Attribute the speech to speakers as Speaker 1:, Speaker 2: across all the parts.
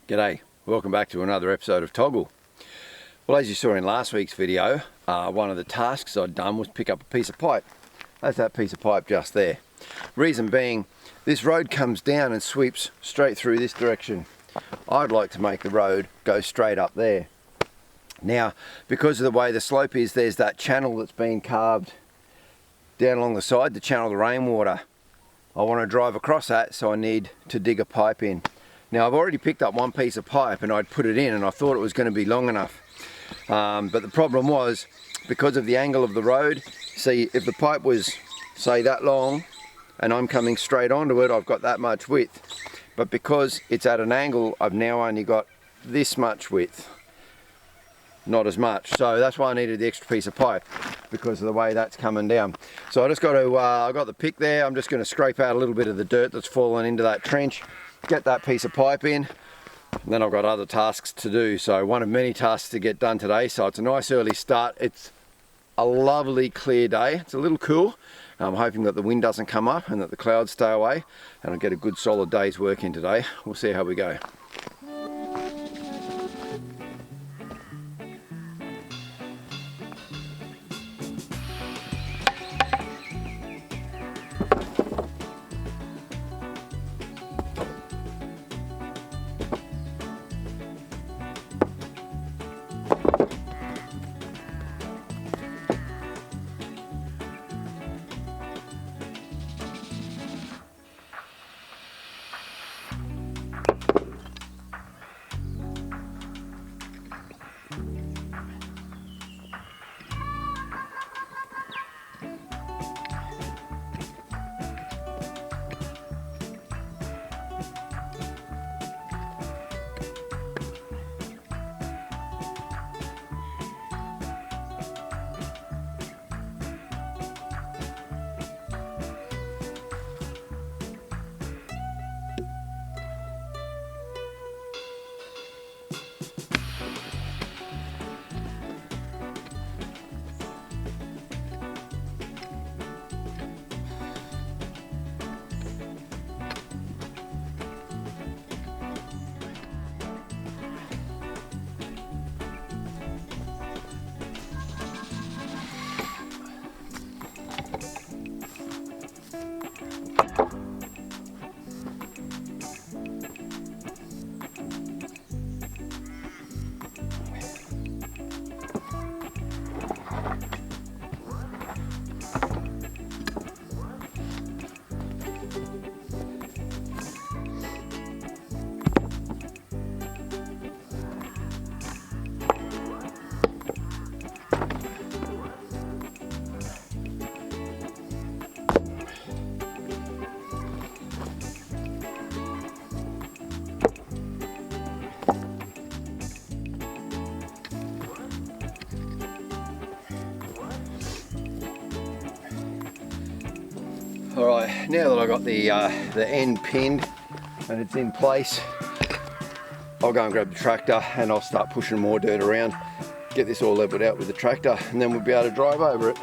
Speaker 1: G'day, welcome back to another episode of TOGL. Well, as you saw in last week's video, one of the tasks I'd done was pick up a piece of pipe. That's that piece of pipe just there. Reason being, this road comes down and sweeps straight through this direction. I'd like to make the road go straight up there. Now, because of the way the slope is, there's that channel that's been carved down along the side to channel the rainwater. I want to drive across that, so I need to dig a pipe in. Now, I've already picked up one piece of pipe and I'd put it in and I thought it was going to be long enough. But the problem was, because of the angle of the road, see, if the pipe was, say, that long and I'm coming straight onto it, I've got that much width. But because it's at an angle, I've now only got this much width. Not as much. So that's why I needed the extra piece of pipe, because of the way that's coming down. So I just got to, I got the pick there. I'm just going to scrape out a little bit of the dirt that's fallen into that trench, get that piece of pipe in, and then I've got other tasks to do. So one of many tasks to get done today. So it's a nice early start. It's a lovely clear day. It's a little cool. I'm hoping that the wind doesn't come up and that the clouds stay away, and I'll get a good solid day's work in today. We'll see how we go. Alright, now that I've got the end pinned and it's in place, I'll go and grab the tractor and I'll start pushing more dirt around, get this all leveled out with the tractor, and then we'll be able to drive over it.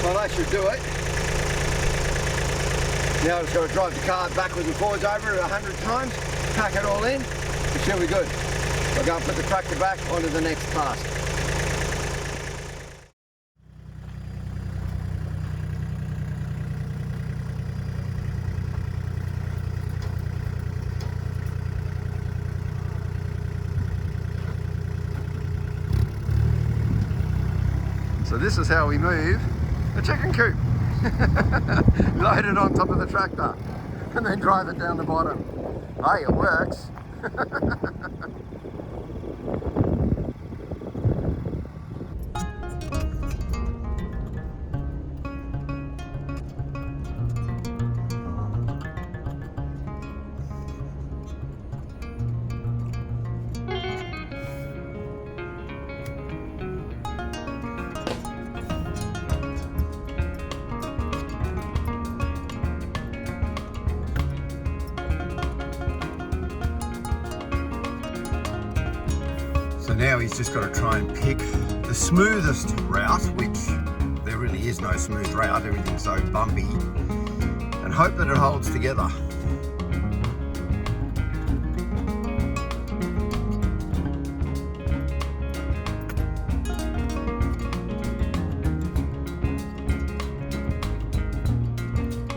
Speaker 1: Well, that should do it. Now I've just got to drive the car backwards and forwards over it 100 times, pack it all in, it should be good. I'll go and put the tractor back onto the next task. So this is how we move a chicken coop. Load it on top of the tractor and then drive it down the bottom. Hey, it works. So now he's just got to try and pick the smoothest route, which there really is no smooth route, everything's so bumpy, and hope that it holds together.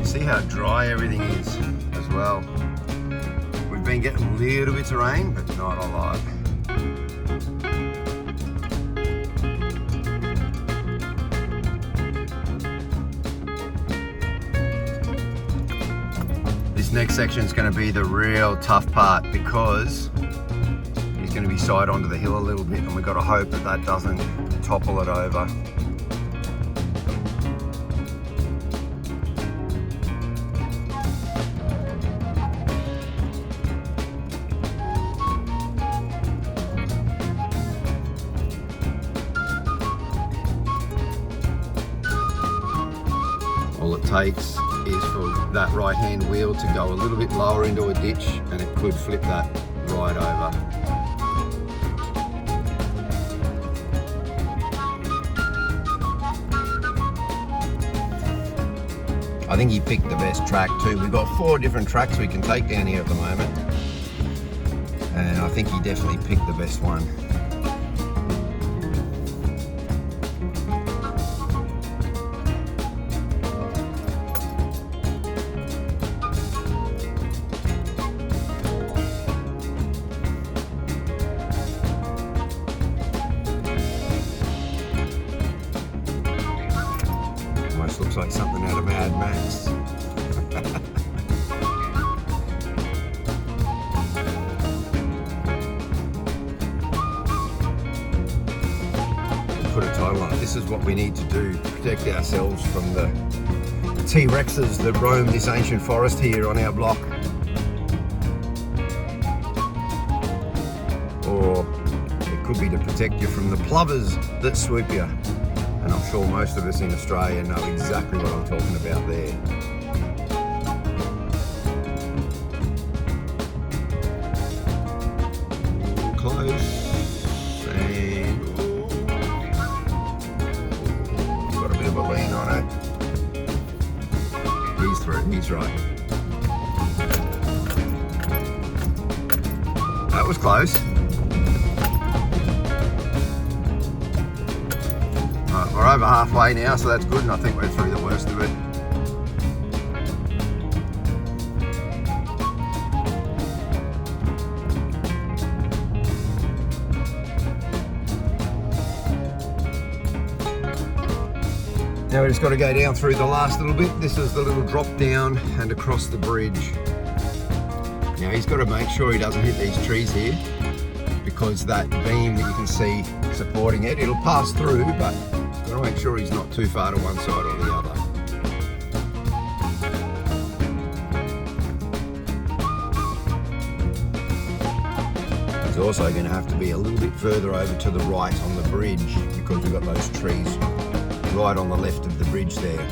Speaker 1: You see how dry everything is as well. We've been getting little bits of rain, but not a lot. Next section is going to be the real tough part because he's going to be side onto the hill a little bit, and we've got to hope that that doesn't topple it over. All it takes is for that right hand wheel to go a little bit lower into a ditch and it could flip that right over. I think he picked the best track too. We've got 4 different tracks we can take down here at the moment, and I think he definitely picked the best one. Looks like something out of Mad Max. Put a title on it. This is what we need to do to protect ourselves from the T-Rexes that roam this ancient forest here on our block. Or it could be to protect you from the plovers that swoop you. And I'm sure most of us in Australia know exactly what I'm talking about there. Close, and got a bit of a lean on it. He's through, he's right. That was close. We're over halfway now, so that's good, and I think we're through the worst of it. Now we just got to go down through the last little bit. This is the little drop down and across the bridge. Now he's got to make sure he doesn't hit these trees here, because that beam that you can see supporting it, it'll pass through, but got to make sure he's not too far to one side or the other. He's also going to have to be a little bit further over to the right on the bridge, because we've got those trees right on the left of the bridge there.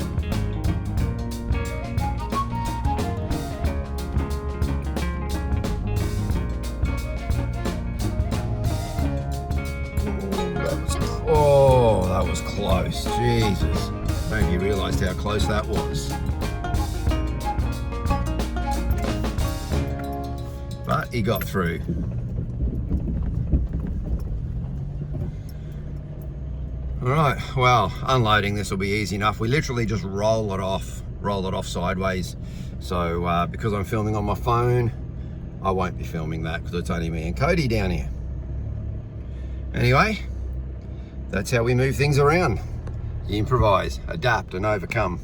Speaker 1: Oh, that was close. Jesus. I don't think you realised how close that was. But he got through. Alright, well, unloading this will be easy enough. We literally just roll it off sideways. So because I'm filming on my phone, I won't be filming that because it's only me and Cody down here. Anyway, that's how we move things around. You improvise, adapt and overcome.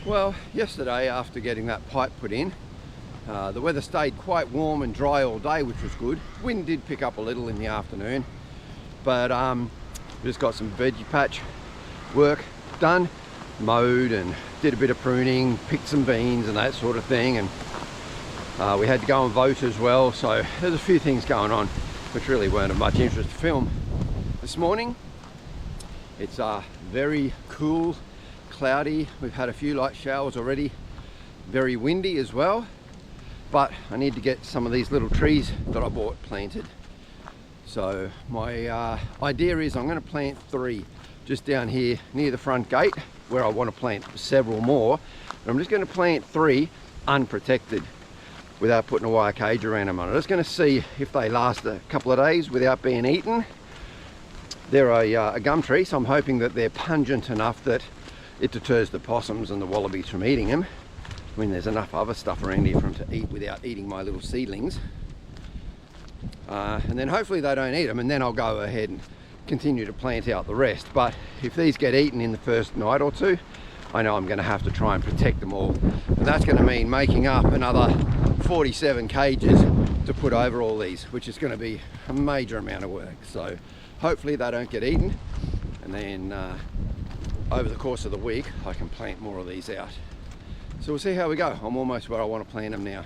Speaker 1: Well, yesterday after getting that pipe put in, the weather stayed quite warm and dry all day, which was good. Wind did pick up a little in the afternoon, but we just got some veggie patch work done, mowed and did a bit of pruning, picked some beans and that sort of thing, and we had to go and vote as well, so there's a few things going on which really weren't of much interest to film. This morning it's very cool, cloudy. We've had a few light showers already, very windy as well, but I need to get some of these little trees that I bought planted. So my idea is I'm going to plant 3 just down here near the front gate, where I want to plant several more, but I'm just going to plant 3 unprotected without putting a wire cage around them. I'm just going to see if they last a couple of days without being eaten. They're a gum tree, so I'm hoping that they're pungent enough that it deters the possums and the wallabies from eating them. I mean, there's enough other stuff around here for them to eat without eating my little seedlings. And then hopefully they don't eat them, and then I'll go ahead and continue to plant out the rest. But if these get eaten in the first night or two, I know I'm going to have to try and protect them all. And that's going to mean making up another 47 cages to put over all these, which is going to be a major amount of work. So hopefully they don't get eaten, and then over the course of the week I can plant more of these out. So we'll see how we go. I'm almost where I want to plant them now.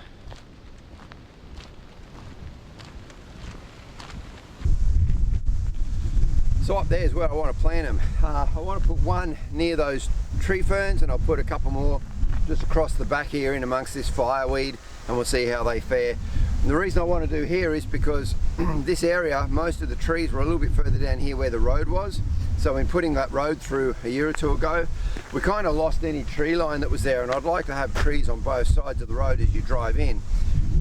Speaker 1: So up there is where I want to plant them. I want to put one near those tree ferns, and I'll put a couple more just across the back here in amongst this fireweed, and we'll see how they fare. And the reason I want to do here is because this area, most of the trees were a little bit further down here where the road was. So in putting that road through a year or two ago, we kind of lost any tree line that was there, and I'd like to have trees on both sides of the road as you drive in.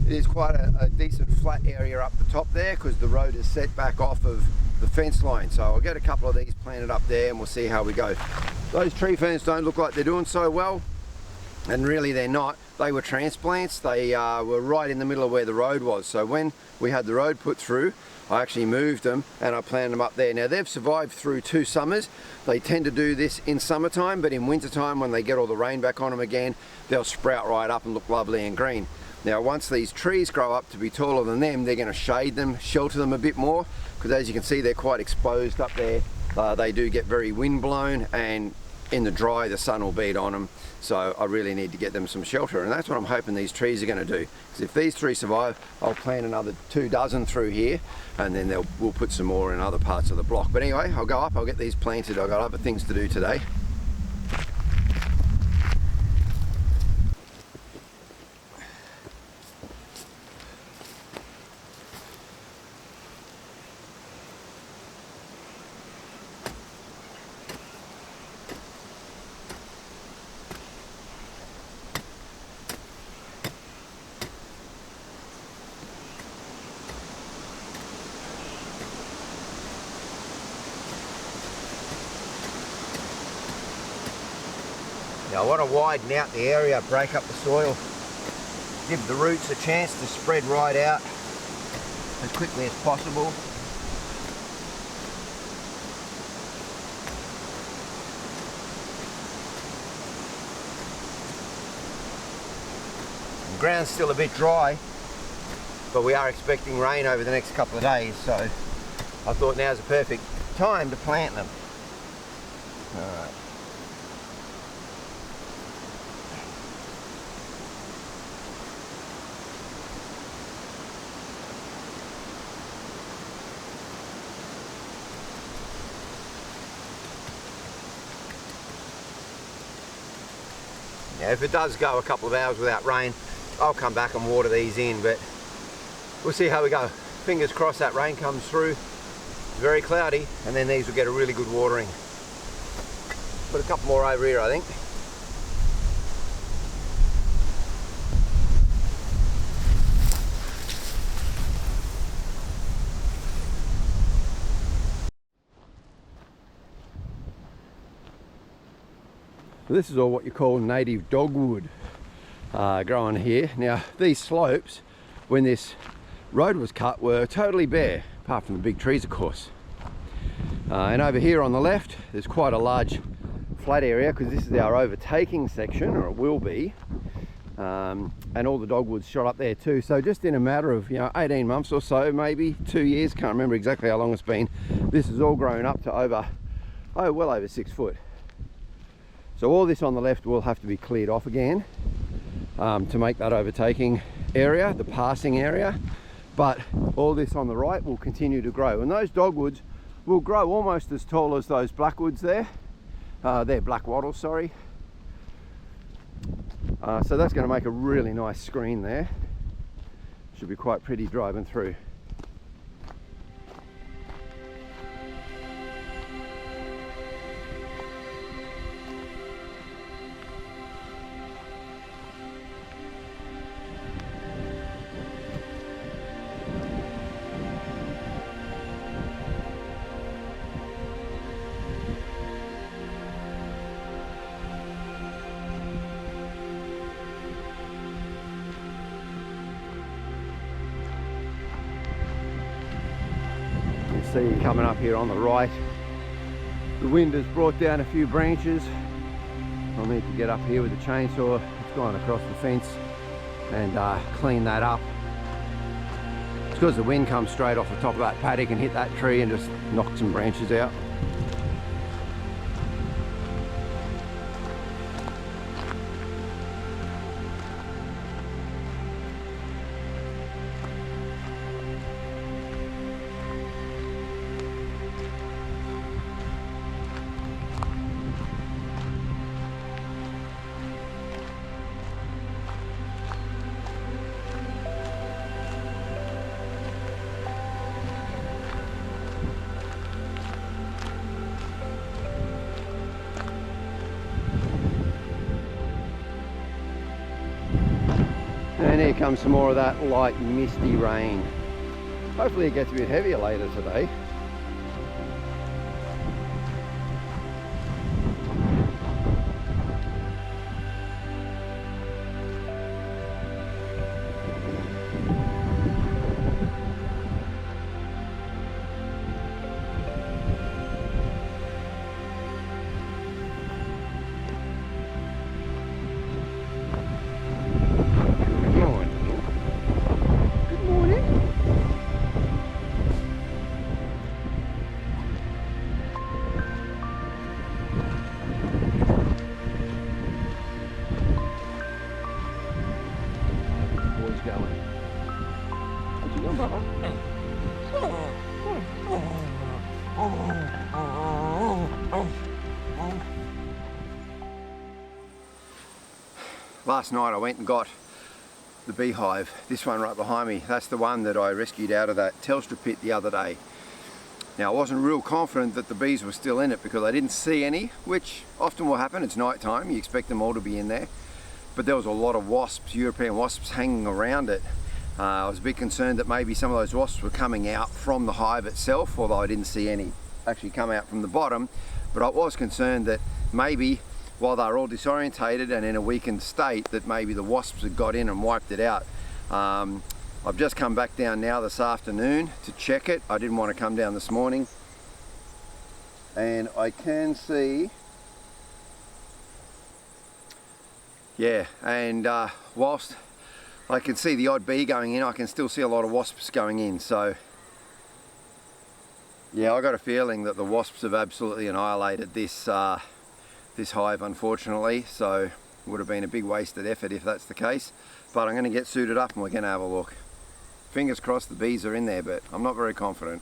Speaker 1: It is quite a decent flat area up the top there because the road is set back off of the fence line. So I'll get a couple of these planted up there and we'll see how we go. Those tree ferns don't look like they're doing so well, and really they're not. They were transplants. They were right in the middle of where the road was. So when we had the road put through, I actually moved them and I planted them up there. Now they've survived through 2 summers. They tend to do this in summertime, but in wintertime when they get all the rain back on them again, they'll sprout right up and look lovely and green. Now once these trees grow up to be taller than them, they're going to shade them, shelter them a bit more, because as you can see they're quite exposed up there. They do get very wind blown, and in the dry the sun will beat on them. So I really need to get them some shelter, and that's what I'm hoping these trees are going to do. Because if these 3 survive, I'll plant another 2 dozen through here, and then we'll put some more in other parts of the block. But anyway, I'll go up, I'll get these planted. I've got other things to do today. Now I want to widen out the area, break up the soil, give the roots a chance to spread right out as quickly as possible. The ground's still a bit dry, but we are expecting rain over the next couple of days, so I thought now's the perfect time to plant them. Alright. Now if it does go a couple of hours without rain, I'll come back and water these in, but we'll see how we go. Fingers crossed that rain comes through. It's very cloudy, and then these will get a really good watering. Put a couple more over here, I think. This is all what you call native dogwood growing here. Now these slopes, when this road was cut, were totally bare, apart from the big trees of course. And over here on the left there's quite a large flat area, because this is our overtaking section, or it will be, and all the dogwoods shot up there too. So just in a matter of 18 months or so, maybe 2 years, can't remember exactly how long it's been, this has all grown up to well over 6 foot. So all this on the left will have to be cleared off again to make that overtaking area, the passing area. But all this on the right will continue to grow, and those dogwoods will grow almost as tall as those blackwoods there. They're black wattles, sorry. So that's going to make a really nice screen there. Should be quite pretty driving through. See coming up here on the right, the wind has brought down a few branches. I'll need to get up here with the chainsaw. It's gone across the fence and clean that up. It's because the wind comes straight off the top of that paddock and hit that tree and just knocked some branches out. And here comes some more of that light misty rain. Hopefully it gets a bit heavier later today. Last night I went and got the beehive, this one right behind me. That's the one that I rescued out of that Telstra pit the other day. Now I wasn't real confident that the bees were still in it because I didn't see any, which often will happen. It's night time, you expect them all to be in there. But there was a lot of wasps, European wasps, hanging around it. I was a bit concerned that maybe some of those wasps were coming out from the hive itself, although I didn't see any actually come out from the bottom. But I was concerned that maybe while they were all disorientated and in a weakened state, that maybe the wasps had got in and wiped it out. I've just come back down now this afternoon to check it. I didn't want to come down this morning. And I can see, yeah, and whilst I can see the odd bee going in, I can still see a lot of wasps going in. So yeah, I got a feeling that the wasps have absolutely annihilated this this hive, unfortunately. So it would have been a big wasted effort if that's the case. But I'm going to get suited up and we're going to have a look. Fingers crossed the bees are in there, but I'm not very confident.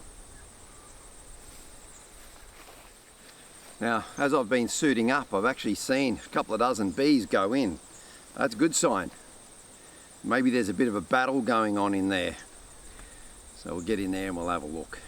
Speaker 1: Now, as I've been suiting up, I've actually seen a couple of dozen bees go in. That's a good sign. Maybe there's a bit of a battle going on in there. So we'll get in there and we'll have a look.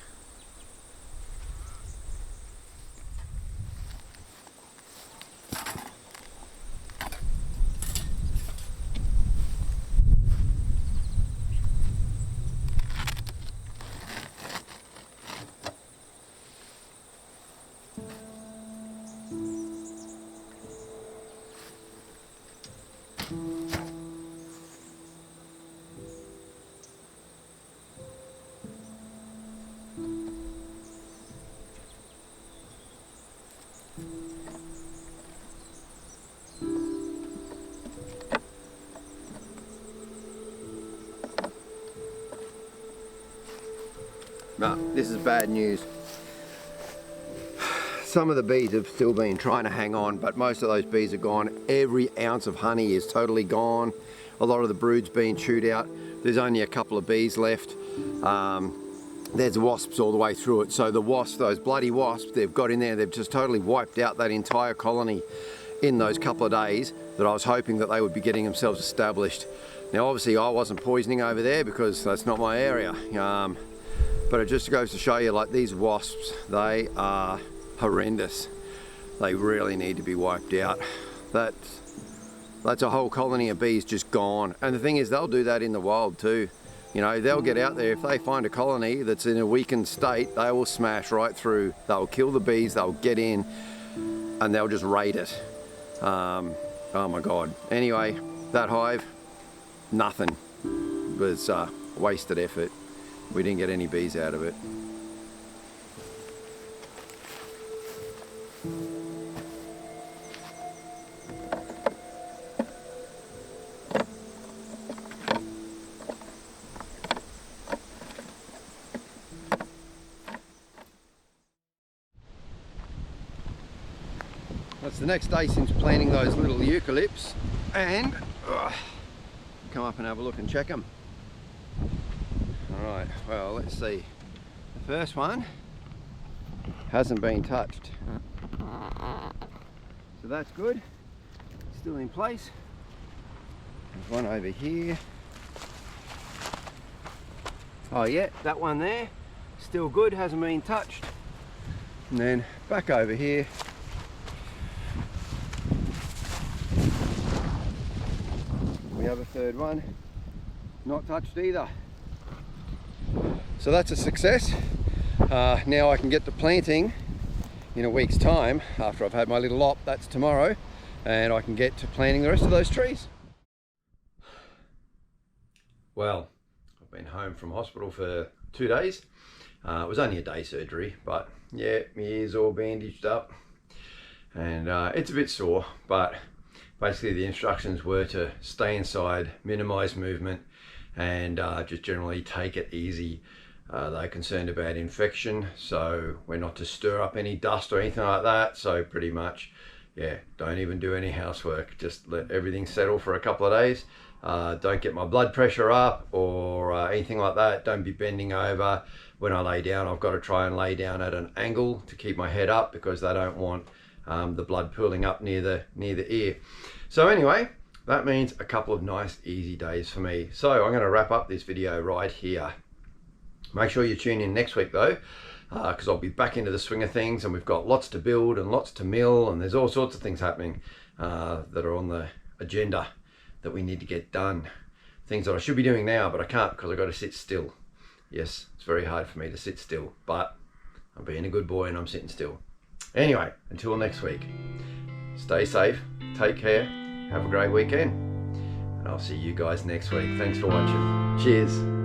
Speaker 1: No, this is bad news. Some of the bees have still been trying to hang on, but most of those bees are gone. Every ounce of honey is totally gone. A lot of the brood's been chewed out. There's only a couple of bees left. There's wasps all the way through it. So the wasps, those bloody wasps, they've got in there, they've just totally wiped out that entire colony in those couple of days that I was hoping that they would be getting themselves established. Now obviously I wasn't poisoning over there because that's not my area. But it just goes to show you, like, these wasps, they are horrendous. They really need to be wiped out. That's a whole colony of bees just gone. And the thing is, they'll do that in the wild too. You know, they'll get out there. If they find a colony that's in a weakened state, they will smash right through. They'll kill the bees, they'll get in, and they'll just raid it. Oh my God. Anyway, that hive, nothing. It was wasted effort. We didn't get any bees out of it. That's the next day since planting those little eucalypts, and come up and have a look and check them. Alright, well, let's see. The first one hasn't been touched. So that's good. Still in place. There's one over here. Oh yeah, that one there, still good, hasn't been touched. And then back over here. We have a third one, not touched either. So that's a success. Now I can get to planting in a week's time after I've had my little op, that's tomorrow, and I can get to planting the rest of those trees. Well, I've been home from hospital for 2 days. It was only a day surgery, but yeah, my ear's all bandaged up and it's a bit sore, but basically the instructions were to stay inside, minimize movement, and just generally take it easy. They're concerned about infection, so we're not to stir up any dust or anything like that. So pretty much, yeah, don't even do any housework. Just let everything settle for a couple of days. Don't get my blood pressure up or anything like that. Don't be bending over. When I lay down, I've got to try and lay down at an angle to keep my head up because they don't want the blood pooling up near the ear. So anyway, that means a couple of nice easy days for me. So I'm going to wrap up this video right here. Make sure you tune in next week though, because I'll be back into the swing of things, and we've got lots to build and lots to mill, and there's all sorts of things happening that are on the agenda that we need to get done. Things that I should be doing now, but I can't because I've got to sit still. Yes, it's very hard for me to sit still, but I'm being a good boy and I'm sitting still. Anyway, until next week, stay safe, take care, have a great weekend, and I'll see you guys next week. Thanks for watching. Cheers.